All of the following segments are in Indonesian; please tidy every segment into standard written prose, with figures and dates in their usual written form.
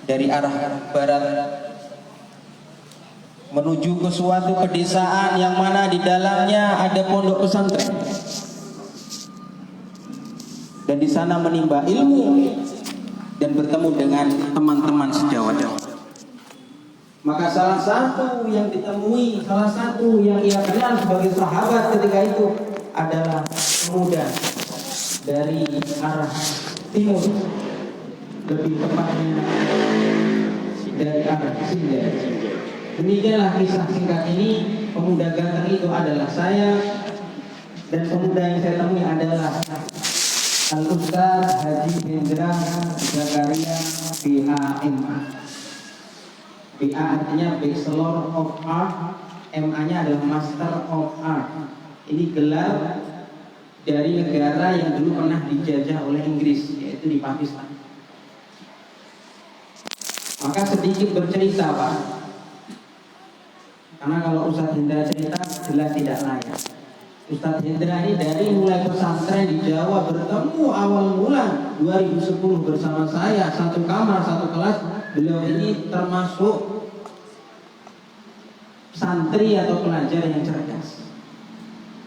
dari arah barat menuju ke suatu pedesaan yang mana di dalamnya ada pondok pesantren, dan di sana menimba ilmu dan bertemu dengan teman-teman sejawat. Maka salah satu yang ditemui, salah satu yang ia kenal sebagai sahabat ketika itu adalah pemuda dari arah timur, lebih tepatnya dari arah Sinjar. Demikianlah kisah singkat ini. Pemuda ganteng itu adalah saya, dan pemuda yang saya temui adalah Al-Ustaz Haji Hendra Zakaria BA/MA. BA artinya Bachelor of Art, MA-nya adalah Master of Art. Ini gelar dari negara yang dulu pernah dijajah oleh Inggris, yaitu di Pakistan. Maka sedikit bercerita, Pak, karena kalau Ustadz Hendra cerita jelas tidak layak. Ustadz Hendra ini dari mulai pesantren di Jawa bertemu awal mula 2010 bersama saya, satu kamar, satu kelas. Beliau ini termasuk santri atau pelajar yang cerdas.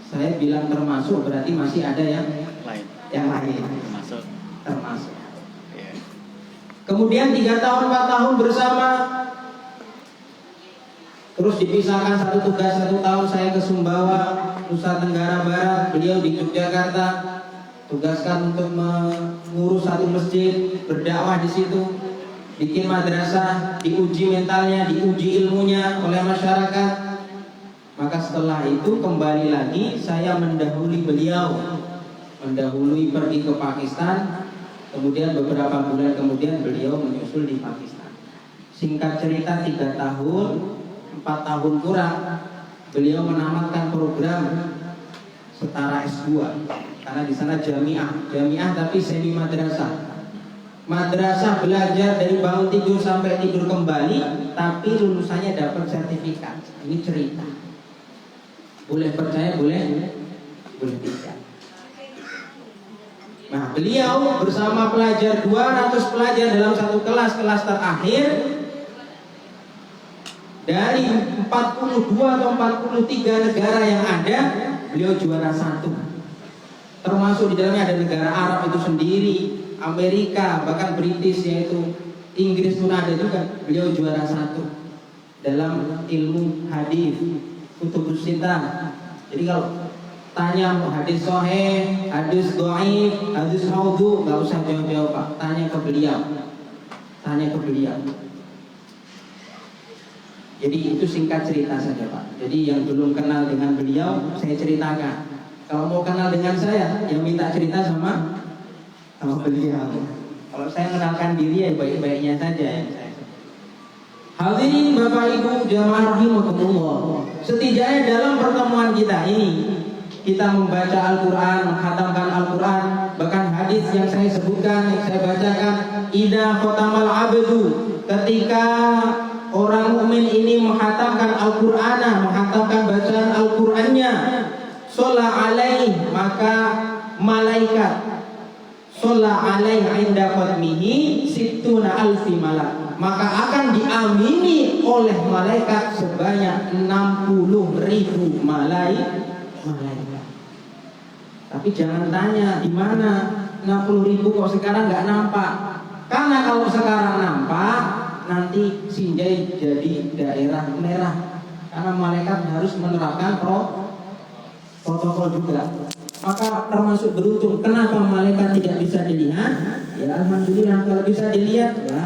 Saya bilang termasuk berarti masih ada yang lain. Termasuk. Kemudian 3 tahun 4 tahun bersama. Terus dipisahkan satu tugas, 1 tahun saya ke Sumbawa, Nusa Tenggara Barat, beliau di Yogyakarta, tugaskan untuk mengurus satu masjid, berdakwah di situ, bikin madrasah, diuji mentalnya, diuji ilmunya oleh masyarakat. Maka setelah itu kembali lagi saya mendahului beliau, mendahului pergi ke Pakistan. Kemudian beberapa bulan kemudian beliau menyusul di Pakistan. Singkat cerita 3 tahun, 4 tahun kurang, beliau menamatkan program setara S2. Karena di sana jamiah tapi semi madrasah. Madrasah belajar dari bangun tidur sampai tidur kembali, tapi lulusannya dapat sertifikat. Ini cerita. Boleh percaya, boleh tidak. Nah, beliau bersama pelajar 200 pelajar dalam satu kelas terakhir, dari 42 atau 43 negara yang ada, beliau juara 1. Termasuk di dalamnya ada negara Arab itu sendiri, Amerika, bahkan British, yaitu Inggris pun ada juga. Beliau juara 1 dalam ilmu hadis, kutubus sittah. Jadi kalau tanya hadis sahih, hadis dhaif, hadis maudhu, enggak usah jawab-jawab, Pak. Tanya ke beliau. Jadi itu singkat cerita saja, Pak. Jadi yang belum kenal dengan beliau, saya ceritakan. Kalau mau kenal dengan saya, yang minta cerita sama beliau. Kalau saya mengenalkan diri ya baik-baiknya saja ya. Hadirin Bapak Ibu jamaah rahimakumullah. Setidaknya dalam pertemuan kita ini, kita membaca Al-Quran, menghatamkan Al-Quran. Bahkan hadis yang saya sebutkan, yang saya bacakan, idza khatamal abdu, ketika orang mukmin ini menghatamkan Al-Qur'an, menghatamkan bacaan Al-Qur'annya, shalla alaih, maka malaikat shalla alaih inda qadmihi sittuna alfi malak, maka akan diamini oleh malaikat sebanyak 60.000 malaikat. Tapi jangan tanya di mana 60.000 kok sekarang nggak nampak. Karena kalau sekarang nampak, nanti Sinjai jadi daerah merah. Karena malaikat harus menerapkan protokol juga. Maka termasuk beruntung. Kenapa malaikat tidak bisa dilihat? Ya alhamdulillah kalau bisa dilihat. Ya.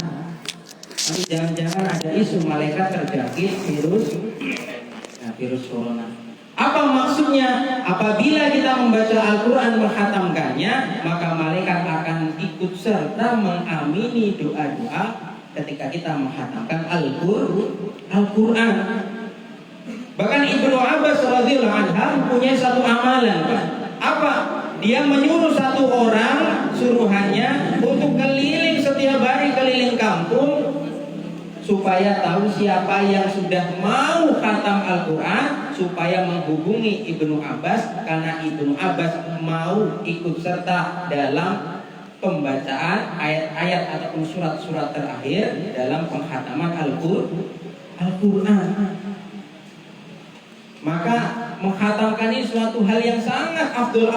Tapi jangan-jangan ada isu malaikat terjangkit virus corona. Apa maksudnya? Apabila kita membaca Al-Quran, menghatamkannya, maka malaikat akan ikut serta mengamini doa-doa ketika kita menghatamkan Al-Quran. Bahkan Ibnu Abbas radhiyallahu anhu punya satu amalan, Pak. Apa? Dia menyuruh satu orang suruhannya untuk keliling setiap hari, keliling kampung, supaya tahu siapa yang sudah mau khatam Al-Quran, supaya menghubungi Ibnu Abbas, karena Ibnu Abbas mau ikut serta dalam pembacaan ayat-ayat ataupun surat-surat terakhir dalam penghataman Al-Quran. Maka menghatamkan ini suatu hal yang sangat afdol.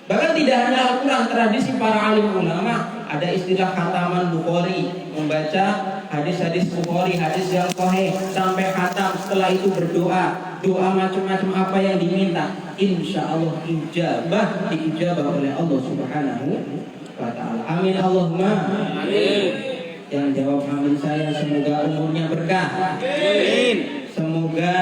Bahkan tidak hanya Al-Quran, tradisi para alim ulama ada istilah khataman Bukhari, membaca hadis-hadis Bukhari, hadis yang sahih sampai khatam. Setelah itu berdoa, doa macam-macam apa yang diminta, insya Allah diijabah oleh Allah Subhanahu wa Ta'ala. Amin Allahumma amin. Yang jawab amin saya, semoga umurnya berkah, amin. Semoga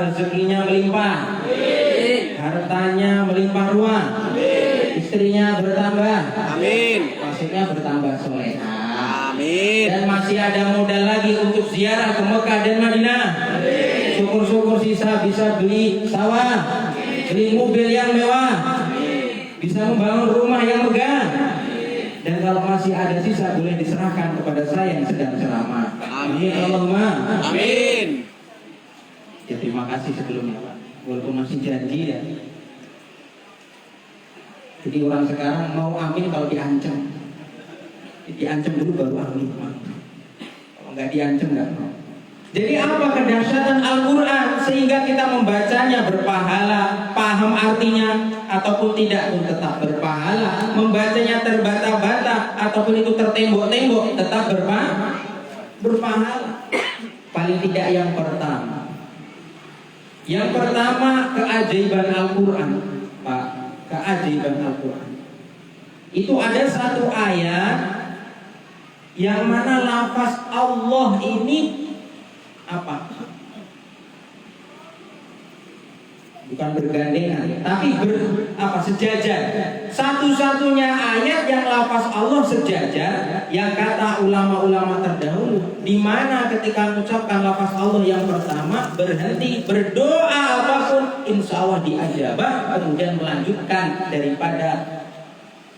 rezekinya melimpah, amin. Hartanya melimpah ruah, amin. Istrinya bertambah, amin. Maksudnya bertambah soleh, amin. Dan masih ada modal lagi untuk ziarah ke Mekah dan Madinah, amin. Syukur-syukur sisa bisa beli sawah, amin. Beli mobil yang mewah, amin. Bisa membangun rumah yang megah. Dan kalau masih ada sisa boleh diserahkan kepada saya yang sedang ceramah. Amin Allahumma amin. Ya terima kasih sebelumnya Pak, walaupun masih janji ya. Jadi orang sekarang mau amin kalau diancam. Diancam dulu baru amin. Kalau nggak diancam nggak mau. Jadi apa kedahsyatan Al-Quran sehingga kita membacanya berpahala, paham artinya ataupun tidak pun tetap berpahala, membacanya terbata-bata ataupun itu tertembok-tembok tetap berpahala. Paling tidak yang pertama. Yang pertama keajaiban Al-Quran, Pak, keajaiban Al-Quran. Itu ada satu ayat yang mana lafaz Allah ini apa? Bukan bergandengan, tapi sejajar. Satu-satunya ayat yang lafaz Allah sejajar, yang kata ulama-ulama terdahulu, di mana ketika mengucapkan lafaz Allah yang pertama berhenti, berdoa apapun insya Allah diajabah, kemudian melanjutkan daripada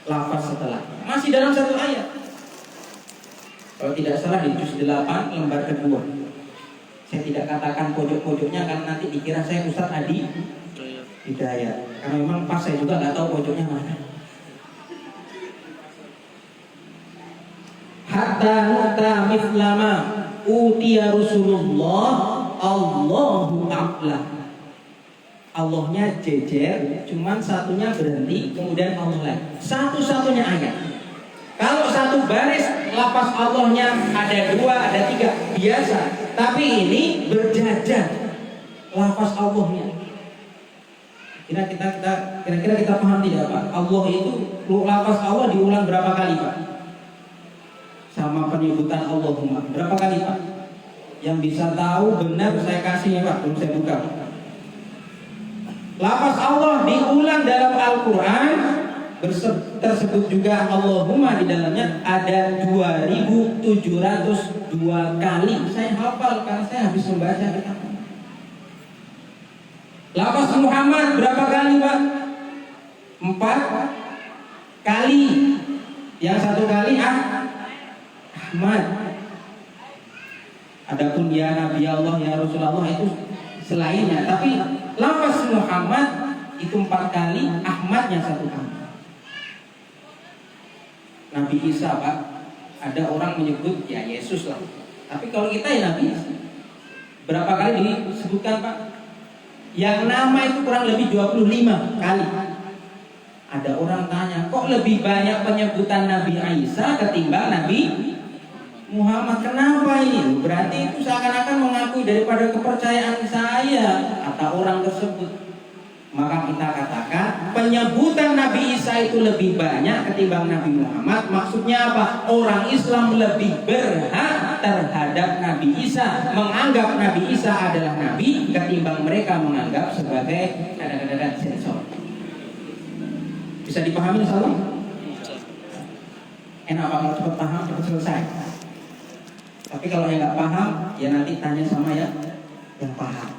lafaz setelah. Masih dalam satu ayat. Kalau tidak salah di juz 8 lembar kedua. Saya tidak katakan pojok-pojoknya karena nanti dikira saya Ustaz Adi Hidayat. Karena memang pas saya juga nggak tahu pojoknya mana. Hatta nuta mithlama utiya Rasulullah Allahu a'lam. Allahnya jejer, cuman satunya berhenti, kemudian Allah lagi. Satu-satunya ayat. Kalau satu baris lafaz Allahnya ada 2, ada 3 biasa, tapi ini berjajar lafaz Allahnya. Kira-kira kita paham tidak Pak? Allah itu lafaz Allah diulang berapa kali Pak? Sama penyebutan Allahumma berapa kali Pak? Yang bisa tahu benar saya kasih ya Pak, belum saya buka. Lafaz Allah diulang dalam Al-Quran tersebut juga Allahumma di dalamnya ada 2702 kali. Saya hafal karena saya habis membaca kitab. Lafaz Muhammad berapa kali Pak? 4 kali. Yang 1 kali Ahmad. Adapun ya Nabi Allah ya Rasulullah itu selainnya. Tapi lafaz Muhammad itu 4 kali, Ahmadnya 1 kali. Nabi Isa Pak, ada orang menyebut ya Yesus lah. Tapi kalau kita ya Nabi Isa. Berapa kali disebutkan Pak? Yang nama itu kurang lebih 25 kali. Ada orang tanya, kok lebih banyak penyebutan Nabi Isa ketimbang Nabi Muhammad? Kenapa ini? Berarti itu seakan-akan mengakui daripada kepercayaan saya, kata orang tersebut. Maka kita katakan penyebutan Nabi Isa itu lebih banyak ketimbang Nabi Muhammad. Maksudnya apa? Orang Islam lebih berhak terhadap Nabi Isa, menganggap Nabi Isa adalah Nabi ketimbang mereka menganggap sebagai kadang-kadang sensor. Bisa dipahami insyaallah? Enak Pak kalau cepat paham, cepat selesai. Tapi kalau yang nggak paham, ya nanti tanya sama yang paham.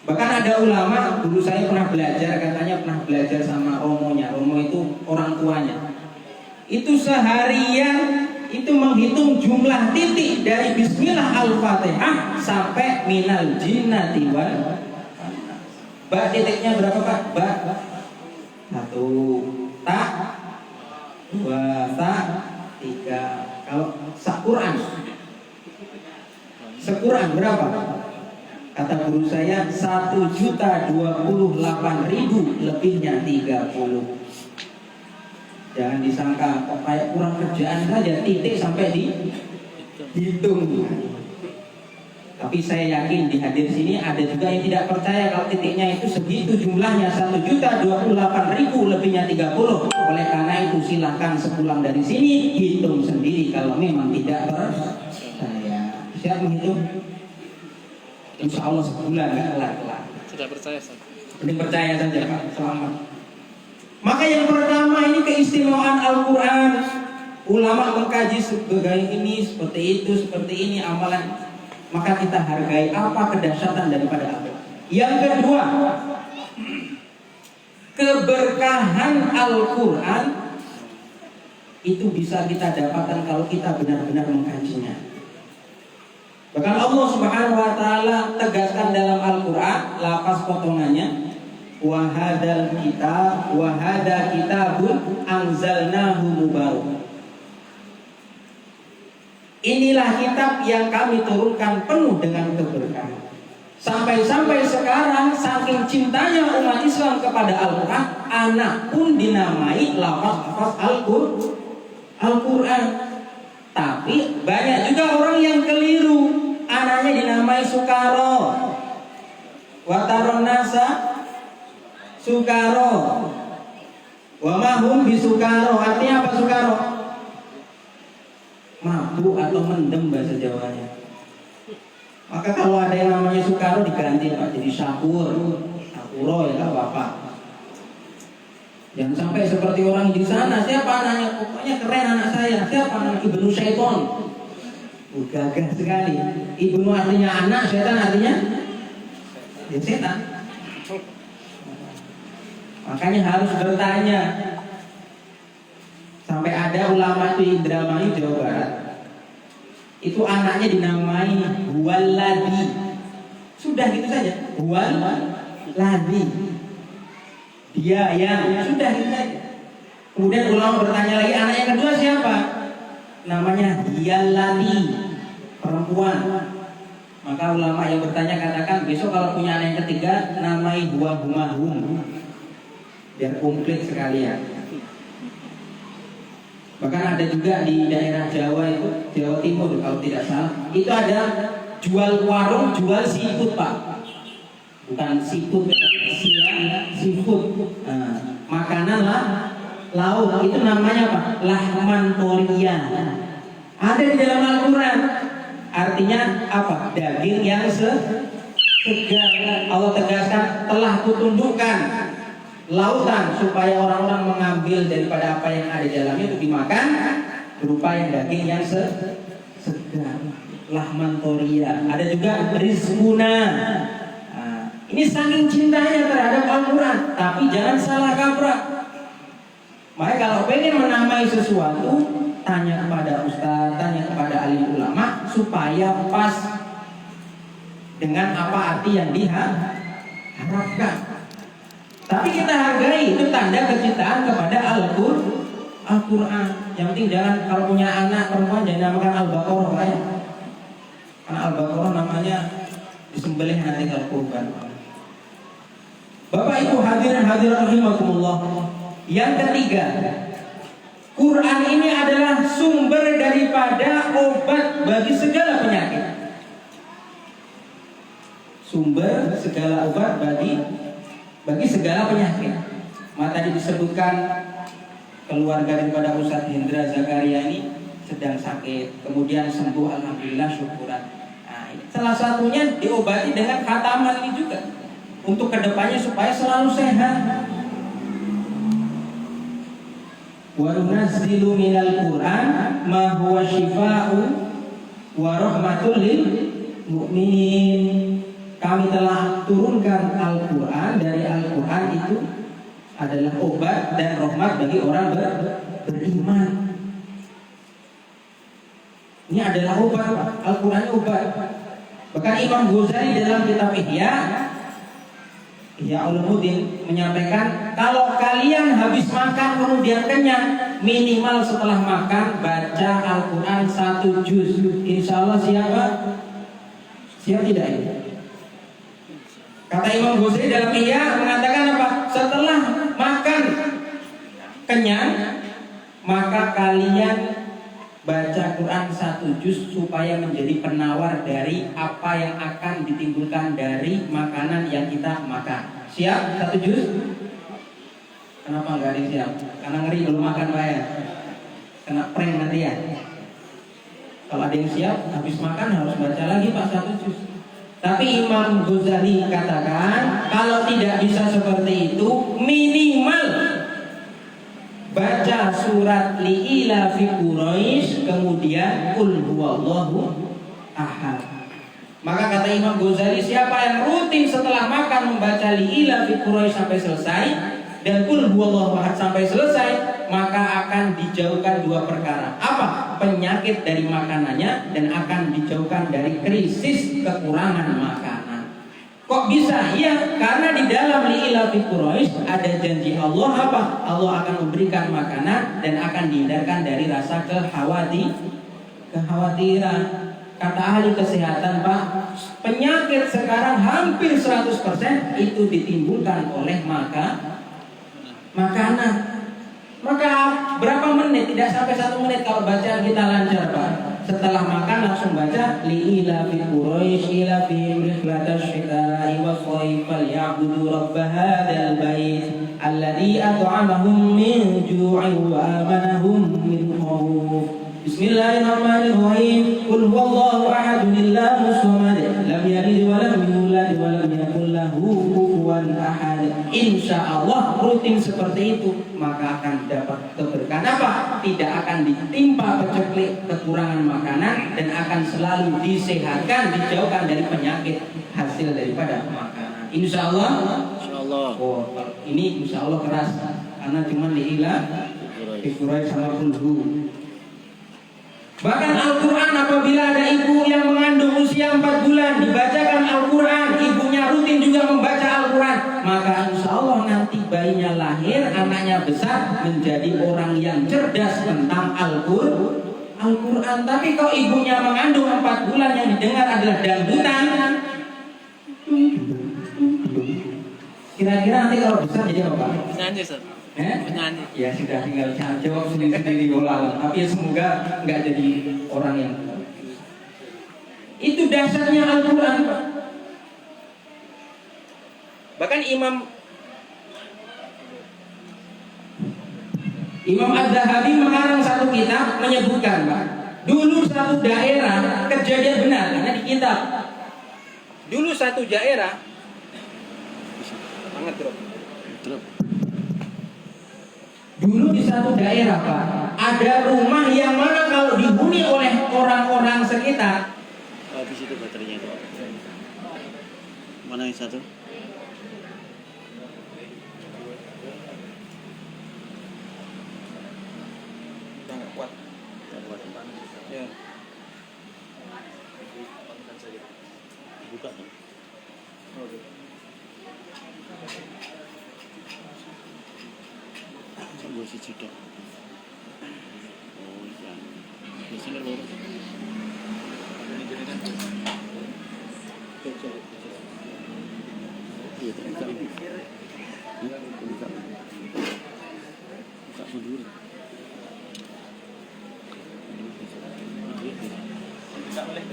Bahkan ada ulama, dulu saya pernah belajar, katanya pernah belajar sama romonya. Romo itu orang tuanya. Itu seharian itu menghitung jumlah titik dari Bismillah Al-Fatihah sampai minal jinnati wal. Titiknya berapa Pak? 1, ta, dua ta, tiga. Kalau Quran, Quran berapa? Kata guru saya 1.028.000, lebihnya 30. Jangan disangka kok kayak kurang kerjaan saja, titik sampai dihitung. Tapi saya yakin di hadir sini ada juga yang tidak percaya kalau titiknya itu segitu jumlahnya 1.028.000, lebihnya 30. Oleh karena itu silahkan sepulang dari sini hitung sendiri kalau memang tidak percaya. Siap menghitung? Insya Allah sebulan nggak kelar-kelar. Sudah percaya, Ustaz? Penting percaya saja Pak. Selamat. Maka yang pertama ini keistimewaan Al-Quran. Ulama mengkaji sebagai ini, seperti itu, seperti ini amalan. Maka kita hargai apa kedahsyatan daripada Al-Quran. Yang kedua, keberkahan Al-Quran itu bisa kita dapatkan kalau kita benar-benar mengkajinya. Bahkan Allah Subhanahu wa taala tegaskan dalam Al-Quran, lafaz potongannya, wa hadzal kitab wa hadza kitabun anzalnahu mubarak. Inilah kitab yang kami turunkan penuh dengan keberkahan. Sampai-sampai sekarang saking cintanya umat Islam kepada Al-Quran, anak pun dinamai lafaz Al-Quran. Tapi banyak juga orang yang keliru, anaknya dinamai Sukaro, wataron nasa Sukaro, wamahum bisukaro. Artinya apa Sukaro? Mabuk atau mendem bahasa Jawanya. Maka kalau ada yang namanya Sukaro diganti Pak jadi Syahur, Syahuro ya nggak apa-apa. Jangan sampai seperti orang di sana, siapa anaknya? Pokoknya keren anak saya. Siapa anak? Ibnu Syaiton. Gagah sekali. Ibnu artinya anak, Syaitan artinya ya setan. Makanya harus bertanya. Sampai ada ulama di Indramayu, Jawa Barat, itu anaknya dinamai Huwaladi. Sudah gitu saja, Huwaladi. Dia yang sudah gitu saja. Kemudian ulama bertanya lagi, anak yang kedua siapa? Namanya Hiyalati, perempuan. Maka ulama yang bertanya katakan, besok kalau punya anak yang ketiga namai Huwahumahum, biar komplit sekalian. Bahkan ada juga di daerah Jawa itu, Jawa Timur kalau tidak salah, itu ada jual warung jual seafood Pak. Bukan seafood, seafood. Nah, makanan lah, laut itu namanya apa? Lahman toria. Ada di dalam Al-Quran. Artinya apa? Daging yang segar. Allah tegaskan, telah kutundukkan lautan supaya orang-orang mengambil daripada apa yang ada di dalamnya untuk dimakan, berupa yang daging yang segar. Lahman toria. Ada juga rizquna. Nah, ini saking cintanya terhadap Al-Quran, tapi jangan salah kaprah. Makanya kalau pengen menamai sesuatu, tanya kepada ustaz, tanya kepada alim ulama supaya pas dengan apa arti yang diharapkan. Tapi kita hargai, itu tanda kecintaan kepada Al-Quran. Yang penting jangan kalau punya anak perempuan jangan namakan Al-Baqarah ya. Karena Al-Baqarah namanya disembelih nanti kalau kurban. Bapak Ibu hadirin hadirat rahimakumullah. Yang ketiga, Quran ini adalah sumber daripada obat bagi segala penyakit. Sumber segala obat bagi segala penyakit. Maka tadi disebutkan keluarga daripada Ustadz Hendra Zakaria ini sedang sakit, kemudian sembuh, alhamdulillah, syukuran. Nah, salah satunya diobati dengan khataman ini juga untuk kedepannya supaya selalu sehat. Wa nunazzilu minal Qur'an ma huwa syifaa'u wa rahmatul lil mu'minin. Kami telah turunkan Al-Quran. Dari Al-Quran itu adalah obat dan rahmat bagi orang beriman. Ini adalah obat, Al-Quran obat. Bahkan Imam Ghazali dalam kitab Ihya Ihya Ulumuddin menyampaikan kalau kalian habis makan kemudian kenyang, minimal setelah makan baca Al-Quran 1 juz. Insya Allah siapa? Siap tidak ini? Kata Imam Ghazali dalam Ihya mengatakan apa? Setelah makan kenyang, maka kalian baca Quran 1 juz supaya menjadi penawar dari apa yang akan ditimbulkan dari makanan yang kita makan. Siap 1 juz? Kenapa nggak ada yang siap? Karena ngeri belum makan Pak ya? Kena prank nanti ya. Kalau ada yang siap, habis makan harus baca lagi Pak 1 juz. Tapi Imam Ghazali katakan kalau tidak bisa seperti itu, minimal baca surat li'ila fi Quraisy kemudian qul huwallahu ahad. Maka kata Imam Ghazali, siapa yang rutin setelah makan membaca li'ila fi Quraisy sampai selesai dan qul huwallahu ahad sampai selesai, maka akan dijauhkan 2 perkara. Apa? Penyakit dari makanannya dan akan dijauhkan dari krisis kekurangan makanan. Kok bisa? Ya, karena di dalam li'ila fi Quraisy ada janji Allah apa? Allah akan memberikan makanan dan akan dihindarkan dari rasa kekhawatiran. Kata ahli kesehatan Pak, penyakit sekarang hampir 100% itu ditimbulkan oleh makanan. Maka berapa menit? Tidak sampai 1 menit kalau bacaan kita lancar Pak. Setelah makan langsung baca li'ila fi Quraisy ila fi rihlatash shita'i was-shayf falyabudu rabb hadzal bait alladzi at'amahum min ju'in wa amanahum min khauf. Bismillahirrahmanirrahim. Qul huwallahu ahadun Allahus samad lam yalid wa lam yulad wa lam yakul lahu kufuwan ahad. Insyaallah rutin seperti itu maka akan dapat keberkahan apa? Tidak akan ditimpa peceklik kekurangan makanan dan akan selalu disehatkan, dijauhkan dari penyakit hasil daripada makanan. Insyaallah. Insyaallah. Oh, ini insyaallah keras karena cuma li'ila fi Quraisy sama kulhu. Bahkan Al-Quran apabila ada ibu yang mengandung usia 4 bulan dibacakan Al-Quran, ibunya rutin juga membaca Al-Quran, maka insya Allah nanti bayinya lahir, anaknya besar menjadi orang yang cerdas tentang Al-Quran. Tapi kalau ibunya mengandung 4 bulan yang didengar adalah dangdutan, kira-kira nanti kalau besar jadi apa Pak? Nyanyi Ustaz. Penyanyi. Ya sudah tinggal jawab sendiri bola. Tapi ya semoga nggak jadi orang yang itu dasarnya Al-Quran Pak. Bahkan Imam Az-Zahabi mengarang satu kitab menyebutkan Pak, dulu satu daerah kejadian benar karena di kitab. Dulu satu daerah banget drop. Dulu di satu daerah Pak, ada rumah yang mana kalau dihuni oleh orang-orang sekitar. Habis itu baterainya itu. Mana yang satu? Sangat kuat. Ya. Buka kan? Coba si cedok. Oh iya. Biasanya lurus. Ini jadi kan. Iya, terbuka. Terbuka. Buka mundur. Bisa boleh.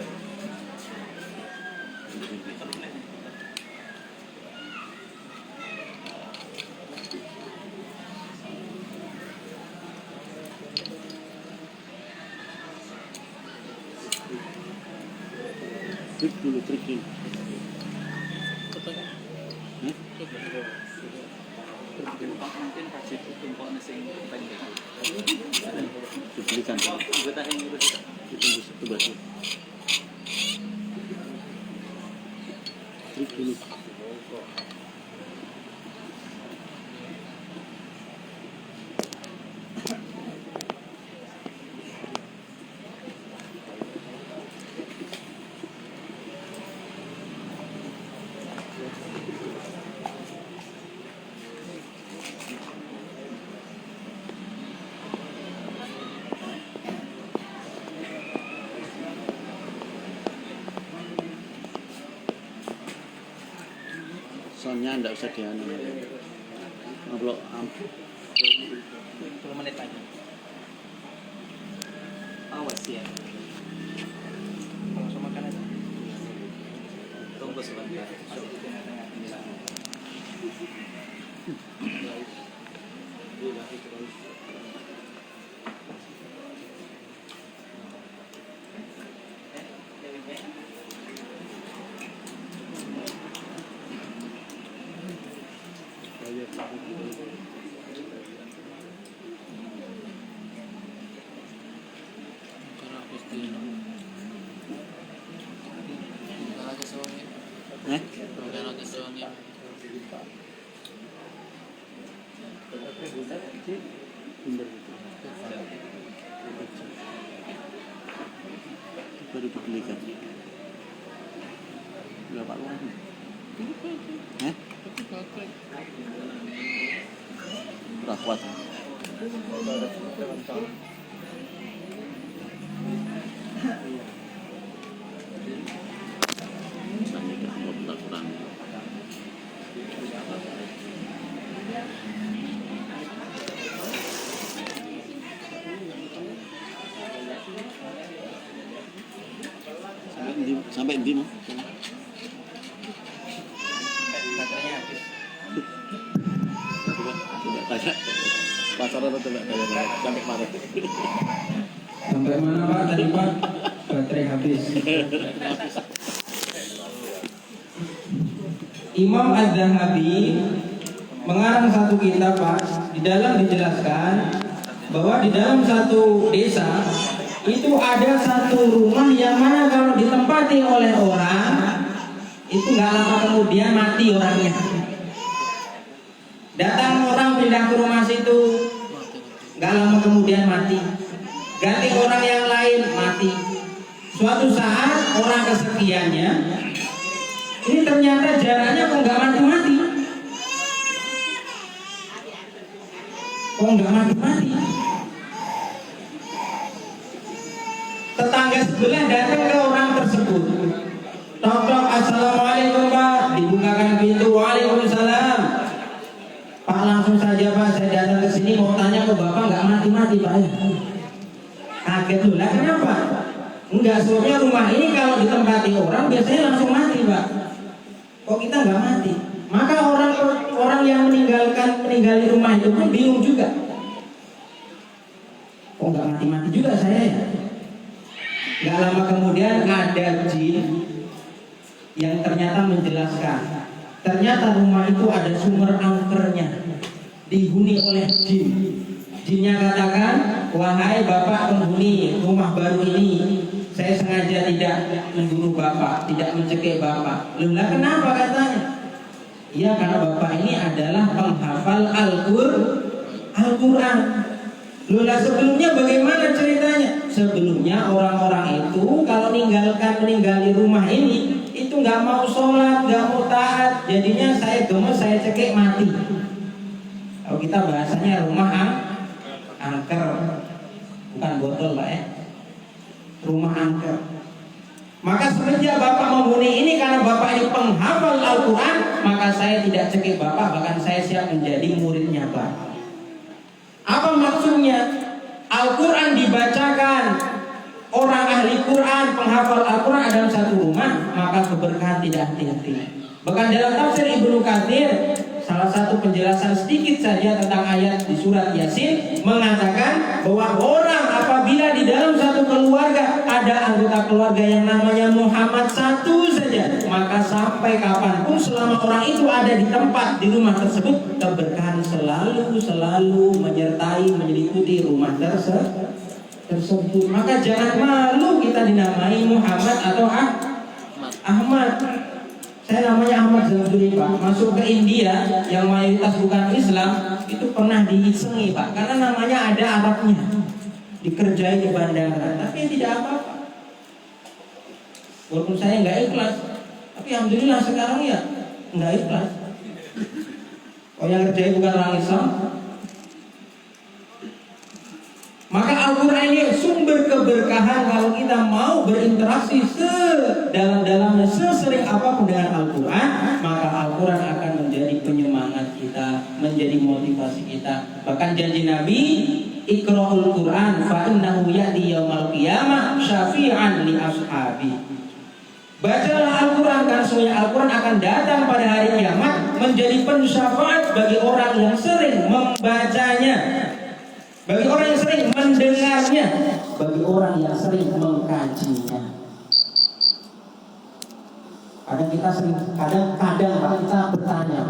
Trik dulu. Mungkin kasih tumpuk nasi pendek. Dibelikan. Gue tahan dulu. Ditunggu satu batu. Trik dulu. Soalnya enggak usah dianu. Ngobrol 10 menit lagi. Awas ya. Langsung makan aja. Tunggu sebentar. Eh? Baru dibelikan. Berapa uang? Eh? Berapa kuat? Sampai di mau? Baterainya habis. Coba tanya. Pasar apa coba tanya sampai mana? Sampai mana Pak tadi Pak? Baterai habis. Imam Az-Zahabi mengarang satu kitab Pak. Di dalam dijelaskan bahwa di dalam satu desa itu ada satu rumah yang mana kalau ditempati oleh orang itu nggak lama kemudian mati orangnya. Datang orang pindah ke rumah situ, nggak lama kemudian mati. Ganti orang yang lain mati. Suatu saat orang kesekiannya ini ternyata jaraknya kok nggak mati-mati. Kok nggak mati-mati? Tetangga sebelah datang ke orang tersebut. Tok-tok, assalamualaikum Pak. Dibukakan pintu, waalaikumsalam. Pak langsung saja Pak, saya datang ke sini mau tanya ke Bapak nggak mati-mati Pak. Kaget loh, lah kenapa? Enggak, soalnya rumah ini kalau ditempati orang biasanya langsung mati Pak. Kok kita nggak mati? Maka orang yang meninggali rumah itu pun bingung juga. Kok nggak mati-mati juga saya ya? Gak lama kemudian ada jin yang ternyata menjelaskan, ternyata rumah itu ada sumber angkernya, dihuni oleh jin. Jinnya katakan, wahai bapak penghuni rumah baru ini, saya sengaja tidak membunuh bapak, tidak mencekik bapak. Lah kenapa katanya? Iya karena bapak ini adalah penghafal Al-Quran. Lola sebelumnya bagaimana ceritanya? Sebelumnya orang-orang itu kalau meninggali rumah ini itu nggak mau sholat, nggak mau taat, jadinya saya gemes, saya cekik mati. Kalau kita bahasanya rumah angker, bukan botol Pak ya, rumah angker. Maka semenjak bapak menghuni ini karena bapak ini penghafal Al-Quran, maka saya tidak cekik bapak, bahkan saya siap menjadi muridnya Pak. Apa maksudnya? Al-Quran dibacakan, orang ahli Quran, penghafal Al-Quran dalam satu rumah, maka keberkahan tidak henti-henti. Bahkan dalam tafsir Ibnu Katsir, salah satu penjelasan sedikit saja tentang ayat di surat Yasin mengatakan bahwa orang apabila di dalam satu keluarga ada anggota keluarga yang namanya Muhammad satu saja, maka sampai kapanpun selama orang itu ada di tempat di rumah tersebut, keberkahan selalu menyertai, menyeliputi rumah tersebut. Maka jangan malu kita dinamai Muhammad atau Ahmad. Saya namanya Ahmad Zamzuri Pak. Masuk ke India yang mayoritas bukan Islam itu pernah diisengi Pak, karena namanya ada Arabnya. Dikerjai di bandara, tapi tidak apa-apa. Walaupun saya nggak ikhlas, tapi alhamdulillah sekarang ya nggak ikhlas. Oh yang kerjai bukan orang Islam. Maka Al-Quran ini sumber keberkahan kalau kita mau berinteraksi sedalam-dalamnya, sesering apapun dengan Al-Quran, maka Al-Quran akan penyemangat kita, menjadi motivasi kita. Bahkan janji Nabi, Iqra'ul Qur'an fa innahu ya'ti yaumal qiyamah syafi'an li ashabi. Bacalah Al-Quran, karena semuanya Al-Quran akan datang pada hari kiamat menjadi pensyafaat bagi orang yang sering membacanya, bagi orang yang sering mendengarnya, bagi orang yang sering mengkajinya. Kadang Pak, kita bertanya,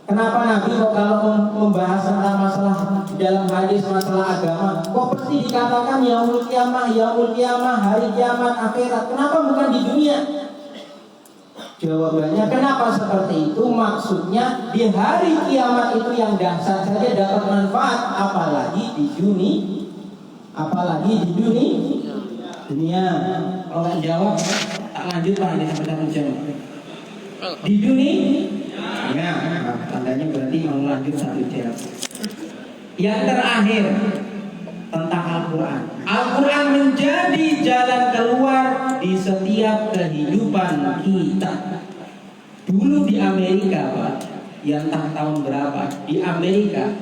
kenapa Nabi kok kalau membahas tentang masalah dalam hadis masalah agama, kok pasti dikatakan yaumul kiamah, hari kiamat, akhirat? Kenapa bukan di dunia? Jawabannya, kenapa seperti itu? Maksudnya di hari kiamat itu yang dahsyat saja dapat manfaat, apalagi di dunia. Kalau nggak jawab, tak lanjut Pak, ini sampai 1 jam. Di dunia, ya, tandanya berarti mau lanjut 1 jam. Yang terakhir tentang Al-Quran. Al-Quran menjadi jalan keluar di setiap kehidupan kita. Dulu di Amerika, Pak, yang entah tahun berapa, di Amerika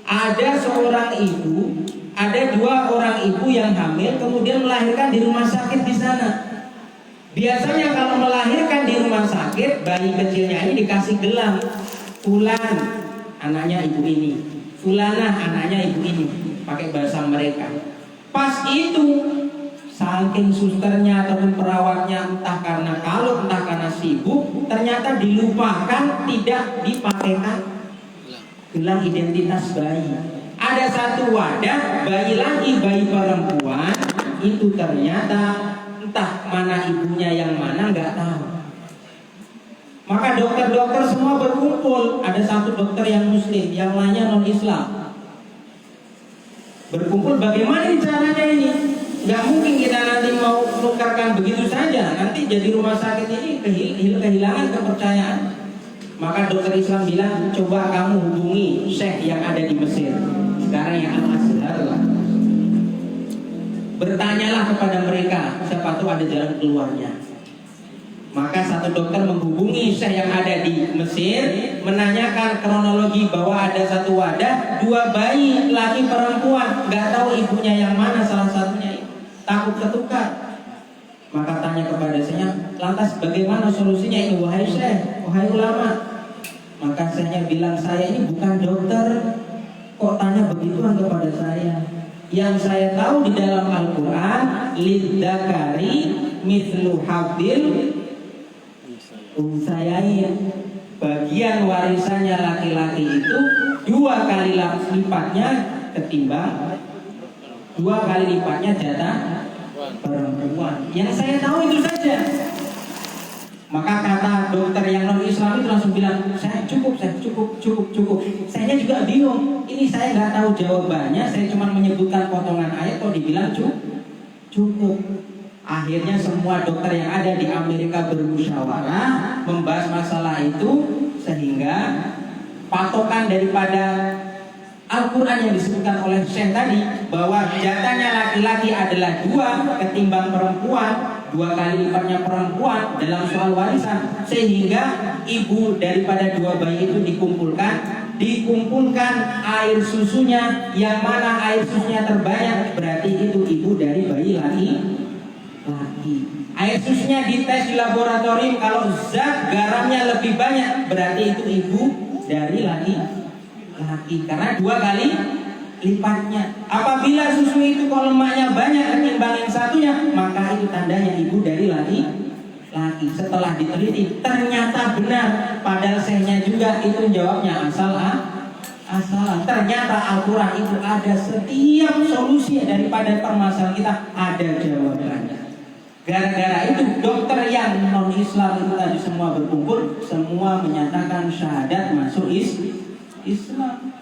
ada seorang ibu, ada 2 orang ibu yang hamil kemudian melahirkan di rumah sakit di sana. Biasanya kalau melahirkan di rumah sakit, bayi kecilnya ini dikasih gelang. Fulan anaknya ibu ini, Fulanah anaknya ibu ini, pakai bahasa mereka. Pas itu saking susternya ataupun perawatnya entah karena kalut entah karena sibuk, ternyata dilupakan tidak dipakaikan gelang identitas bayi. Ada satu wadah bayi laki bayi perempuan itu ternyata entah mana ibunya yang mana nggak tahu. Maka dokter-dokter semua berkumpul. Ada satu dokter yang muslim, yang lainnya non-Islam. Berkumpul, bagaimana caranya ini? Nggak mungkin kita nanti mau menukarkan begitu saja. Nanti jadi rumah sakit ini kehilangan kepercayaan. Maka dokter Islam bilang, coba kamu hubungi syekh yang ada di Mesir, sekarang yang Al-Azhar lah. Bertanyalah kepada mereka, siapa tahu ada jalan keluarnya. Maka satu dokter menghubungi syekh yang ada di Mesir, menanyakan kronologi bahwa ada satu wadah 2 bayi laki perempuan, nggak tahu ibunya yang mana salah satunya, takut ketukar. Maka tanya kepada syekhnya, lantas bagaimana solusinya ini wahai syekh, wahai ulama? Maka syekhnya bilang, saya ini bukan dokter, kok tanya begituan kepada saya? Yang saya tahu di dalam Al-Quran, lidzakari mithlu hadil unsayain, bagian warisannya laki-laki itu 2 kali lipatnya ketimbang 2 kali lipatnya jatah perempuan. Yang saya tahu itu saja. Maka kata dokter yang non Islam itu langsung bilang, saya cukup. Saya juga bingung. Ini saya nggak tahu jawabannya. Saya cuma menyebutkan potongan ayat kok dibilang cukup. Akhirnya semua dokter yang ada di Amerika bermusyawarah membahas masalah itu, sehingga patokan daripada Al-Quran yang disebutkan oleh Syekh tadi, bahwa jatahnya laki-laki adalah 2 ketimbang perempuan, 2 kali lipatnya perempuan dalam soal warisan, sehingga ibu daripada 2 bayi itu dikumpulkan air susunya, yang mana air susunya terbanyak berarti itu ibu dari bayi laki. Air susunya dites di laboratorium, kalau zat garamnya lebih banyak berarti itu ibu dari laki, karena 2 kali lipatnya. Apabila susu itu kalau lemaknya banyak ketimbang yang satunya, maka itu tandanya ibu dari laki. Setelah diteliti ternyata benar, padahal syekhnya juga itu jawabnya asal-asalan. Ternyata Al-Quran itu ada setiap solusi daripada permasalahan kita, ada jawabannya. Gara-gara itu dokter yang non-Islam itu tadi semua berkumpul, semua menyatakan syahadat masuk Islam.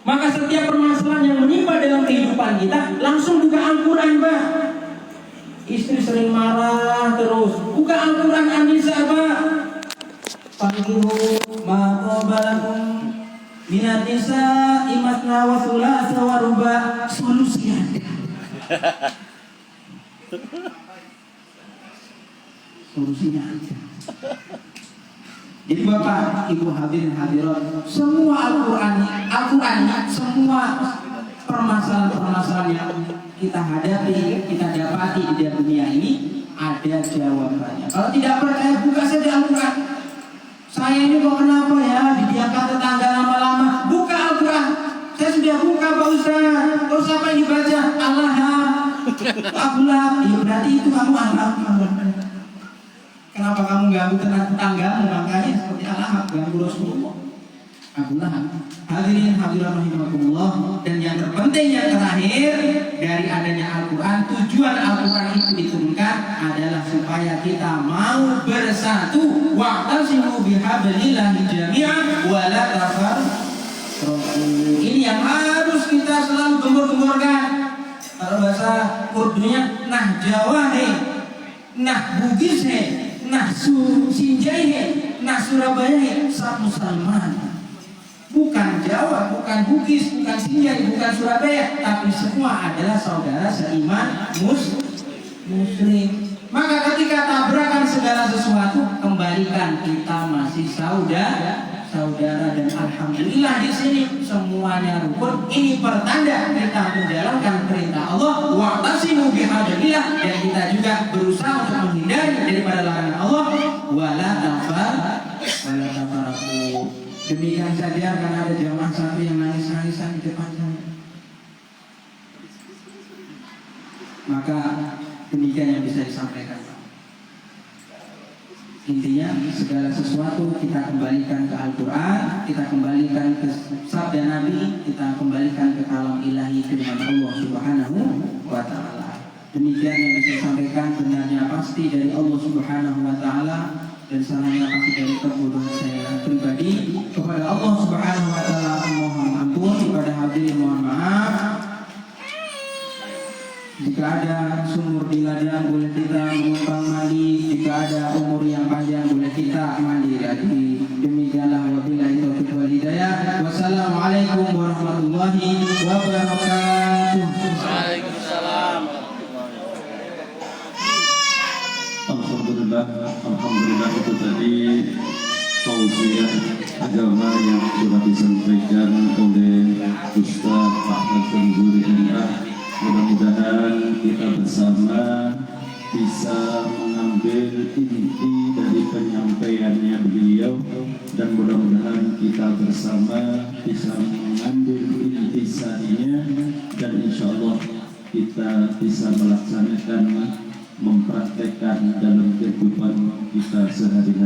Maka setiap permasalahan yang menimpa dalam kehidupan kita, langsung buka Al-Quran, Pak. Istri sering marah terus, buka Al-Quran An-Nisa, Pak. Fankihu ma qabalakum minan nisa imatna wa thulatha wa ruba'. Solusi ada. Solusinya ada. Jadi Bapak, Ibu hadirin hadirat, semua Al-Quran, semua permasalahan-permasalahan yang kita hadapi, kita dapati di dunia ini ada jawabannya. Kalau tidak percaya, buka saja Al-Quran. Saya ini kok kenapa ya didiamkan tetangga lama-lama? Buka Al-Quran. Saya sudah buka Pak Ustaz. Terus apa yang dibaca? Al-Lahab, Al-Lahab. Ya berarti itu kamu Al-Lahab. Kenapa kamu ganggu tetanggamu? Makanya seperti Al-Lahab ganggu Rasulullah. Al-Lahab. Hadirin hadirat rahimakumullah. Dan yang terpenting yang terakhir dari adanya Al-Quran, tujuan Al-Quran itu diturunkan adalah supaya kita mau bersatu. Wa'tasimu bihablillahi jami'an wa la tafarraqu. Ini yang harus kita selalu gembor-gemborkan. Kalau bahasa Urdunya, nah Jawa he, nah Bugis he, nah Sinjai he, nah Surabaya he, satu Salman. Bukan Jawa, bukan Bugis, bukan Sinjai, bukan Surabaya, tapi semua adalah saudara seiman muslim. Maka ketika tabrakan segala sesuatu, kembalikan kita masih saudara dan alhamdulillah di sini semuanya rukun. Ini pertanda kita menjalankan perintah Allah, wa'tasimu bihablillah, dan kita juga berusaha untuk menghindari daripada larangan Allah, wala tafarraqu. Demikian saja, karena ada jamaah satu yang nangis-nangisan di depan saya. Maka demikian yang bisa disampaikan. Intinya segala sesuatu kita kembalikan ke Al-Quran, kita kembalikan ke sabda Nabi, kita kembalikan ke kalam ilahi firman Allah Subhanahu wa ta'ala. Demikian yang bisa disampaikan, benarnya pasti dari Allah Subhanahu wa ta'ala, dan salahnya pasti dari kebodohan saya pribadi. Kepada Allah Subhanahu wa ta'ala mohon ampun, kepada hadirin mohon maaf. Jika ada sumur di ladang boleh kita menumpang mandi, jika ada umur yang panjang boleh kita mandi lagi. Demikianlah, wabillahi taufiq wal hidayah. Wassalamualaikum warahmatullahi wabarakatuh. Waalaikumsalam. Alhamdulillah itu tadi tausiah agama yang sudah disampaikan oleh Ustaz Pak Hasan Zuri Indra. Mudah-mudahan kita bersama bisa mengambil inti dari penyampaiannya beliau, dan mudah-mudahan kita bersama bisa mengambil inti sarinya, dan insya Allah kita bisa melaksanakan, mempraktekkan dalam kehidupan kita sehari-hari.